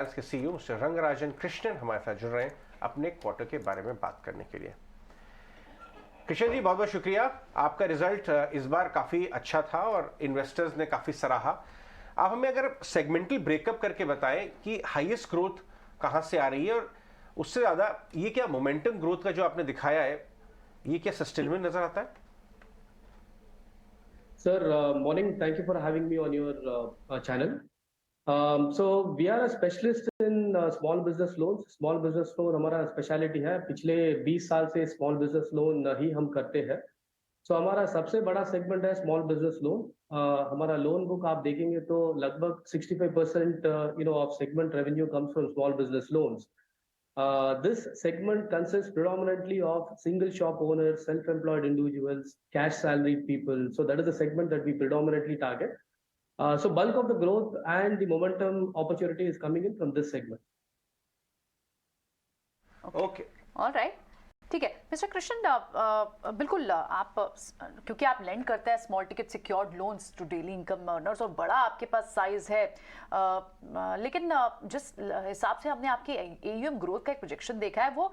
के CEO mister Rangarajan Krishnan हमारे साथ जुड़ रहे हैं अपने क्वार्टर के बारे में बात करने के लिए। कृष्णन जी, बहुत बहुत शुक्रिया। आपका रिजल्ट इस बार काफ़ी अच्छा था और इन्वेस्टर्स ने काफ़ी सराहा। आप हमें अगर सेगमेंटल ब्रेकअप करके बताएं कि हाईएस्ट ग्रोथ कहाँ से आ रही है, और उससे ज़्यादा ये क्या मोमेंटम ग्रोथ का जो आपने दिखाया है, ये क्या सस्टेनेबल नज़र आता है? Sir, morning. Thank you for having me on your channel. So we are a specialist in small business loans. Small business loan हमारा स्पेशलिटी है। पिछले 20 साल से स्मॉल बिजनेस लोन ही हम करते हैं। सो हमारा सबसे बड़ा सेगमेंट है स्मॉल बिजनेस लोन। हमारा लोन बुक आप देखेंगे तो लगभग 65% of segment revenue comes from small business loans. This segment consists predominantly of single shop owners, self-employed individuals, cash salaried people. So that is the segment that we predominantly target. So bulk of the growth and the momentum opportunity is coming in from this segment. Okay, all right, ठीक है mister Krishnan, बिल्कुल आप क्योंकि आप lend करते हैं small ticket secured loans to daily income earners और बड़ा आपके पास साइज है, लेकिन जिस हिसाब से हमने आपकी एयूएम ग्रोथ का एक प्रोजेक्शन देखा है वो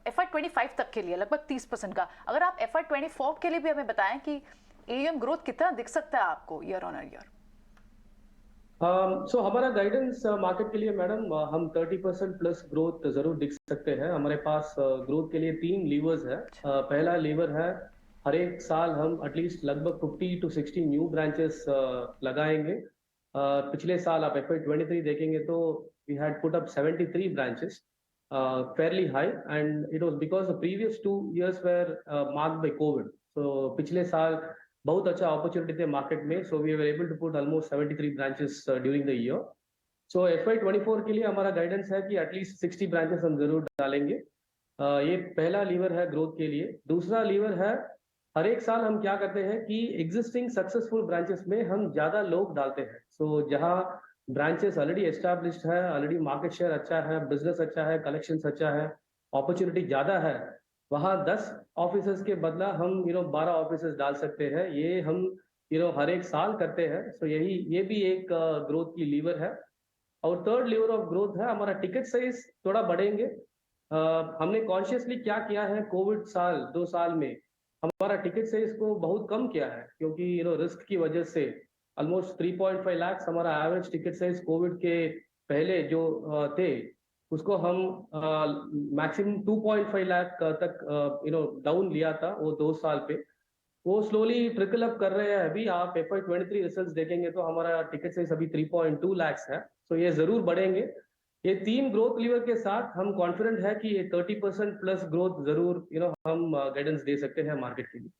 FY25 तक के लिए लगभग 30% का। अगर आप FY24 के लिए भी हमें बताएं कि एयूएम ग्रोथ कितना दिख सकता है आपको ईयर ऑन ईयर। सो हमारा गाइडेंस मार्केट के लिए मैडम हम 30% प्लस ग्रोथ जरूर दिख सकते हैं। हमारे पास ग्रोथ के लिए 3 लीवर्स है। पहला लीवर है हर एक साल हम एटलीस्ट लगभग 50 to 60 न्यू ब्रांचेस लगाएंगे। पिछले साल आप FY23 देखेंगे तो we had put up 73 branches, fairly high, and it was because the previous 2 years were marked by COVID. So पिछले साल बहुत अच्छा अपॉर्चुनिटी थे मार्केट में, so we were able to put almost 73 branches during the year. So FY24 के लिए हमारा guidance है कि एटलीस्ट 60 ब्रांचेस हम जरूर डालेंगे. ये पहला लीवर है ग्रोथ के लिए. दूसरा लीवर है हर एक साल हम क्या करते हैं कि एग्जिस्टिंग सक्सेसफुल ब्रांचेस में हम ज्यादा लोग डालते हैं. सो जहां ब्रांचेस ऑलरेडी एस्टैब्लिश्ड है, ऑलरेडी मार्केट शेयर अच्छा है, बिजनेस अच्छा है, कलेक्शन अच्छा है, अपॉर्चुनिटी ज्यादा है, वहां 10 ऑफिसर्स के बदला हम 12 ऑफिसर्स डाल सकते हैं. ये हम हर एक साल करते हैं. सो ये भी एक ग्रोथ की लीवर है. और थर्ड लीवर ऑफ ग्रोथ है हमारा टिकट साइज थोड़ा बढ़ेंगे. हमने कॉन्शियसली क्या किया है, कोविड साल 2 साल में हमारा टिकट साइज को बहुत कम किया है, क्योंकि रिस्क की वजह से ऑलमोस्ट 3.5 लाख हमारा एवरेज टिकट साइज कोविड के पहले जो थे उसको हम मैक्सिमम 2.5 लाख तक डाउन लिया था वो 2 साल पे. वो स्लोली ट्रिकल अप कर रहे हैं. अभी आप FY23 रिजल्ट्स देखेंगे तो हमारा टिकट साइज अभी 3.2 लाख है. तो ये जरूर बढ़ेंगे. ये 3 ग्रोथ लीवर के साथ हम कॉन्फिडेंट है कि ये 30% प्लस ग्रोथ जरूर हम गाइडेंस दे सकते हैं मार्केट के लिए.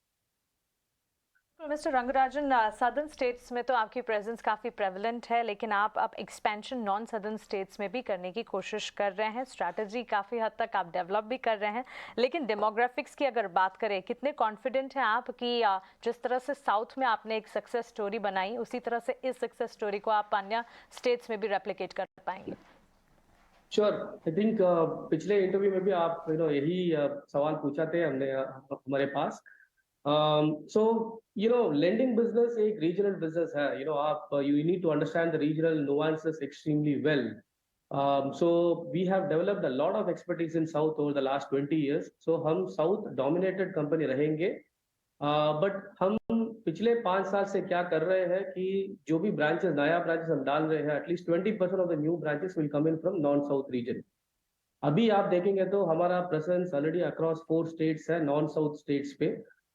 मिस्टर रंगराजन, सदर्न स्टेट्स में तो आपकी प्रेजेंस काफ़ी प्रेवलेंट है, लेकिन आप अब एक्सपेंशन नॉन सदर्न स्टेट्स में भी करने की कोशिश कर रहे हैं. स्ट्रैटेजी काफ़ी हद तक आप डेवलप भी कर रहे हैं, लेकिन डेमोग्राफिक्स की अगर बात करें, कितने कॉन्फिडेंट हैं आप कि जिस तरह से साउथ में आपने एक सक्सेस स्टोरी बनाई उसी तरह से इस सक्सेस स्टोरी को आप अन्य स्टेट्स में भी रेप्लिकेट कर पाएंगे? श्योर. आई थिंक पिछले इंटरव्यू में भी आप यही सवाल पूछा थे हमने हमारे पास. So, lending business एक regional business है. आप you need to understand the regional nuances extremely well. So we have developed a lot of expertise in South over the last 20 years. So हम South dominated company रहेंगे. But हम पिछले 5 साल से क्या कर रहे हैं कि जो भी नया ब्रांचेस हम डाल रहे हैं, at least 20% of the new branches will come in from non south region. अभी आप देखेंगे तो हमारा प्रेजेंस ऑलरेडी अक्रॉस 4 स्टेट्स है, नॉन साउथ स्टेट्स पे.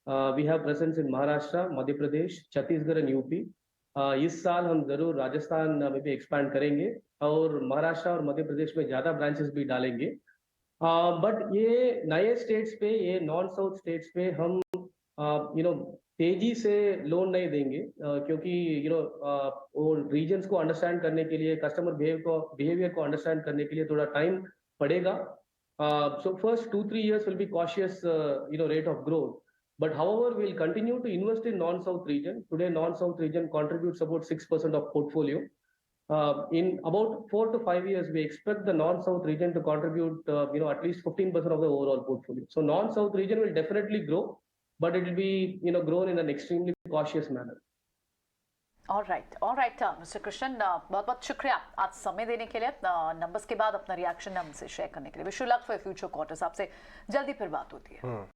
We have presence in Maharashtra, Madhya Pradesh, Chhattisgarh and UP. इस साल हम जरूर राजस्थान में भी एक्सपैंड करेंगे और महाराष्ट्र और मध्य प्रदेश में ज्यादा ब्रांचेस भी डालेंगे. बट ये नए स्टेट्स पे, ये नॉन साउथ स्टेट्स पे हम तेजी से लोन नहीं देंगे, क्योंकि वो रीजन्स को अंडरस्टैंड करने के लिए, कस्टमर बिहेवियर को अंडरस्टैंड करने के लिए थोड़ा टाइम पड़ेगा. So first 2-3 years will be cautious rate of growth, but however we'll continue to invest in non-south region. Today non-south region contributes about 6% of portfolio. In about 4 to 5 years we expect the non-south region to contribute at least 15% of the overall portfolio. So non-south region will definitely grow, but it will be grown in an extremely cautious manner. Alright mister Krishnan, बहुत बहुत शुक्रिया आज समय देने के लिए, numbers के बाद अपना रिएक्शन हमसे शेयर करने के लिए। Wish you luck for future quarters. आपसे जल्दी फिर बात होती है।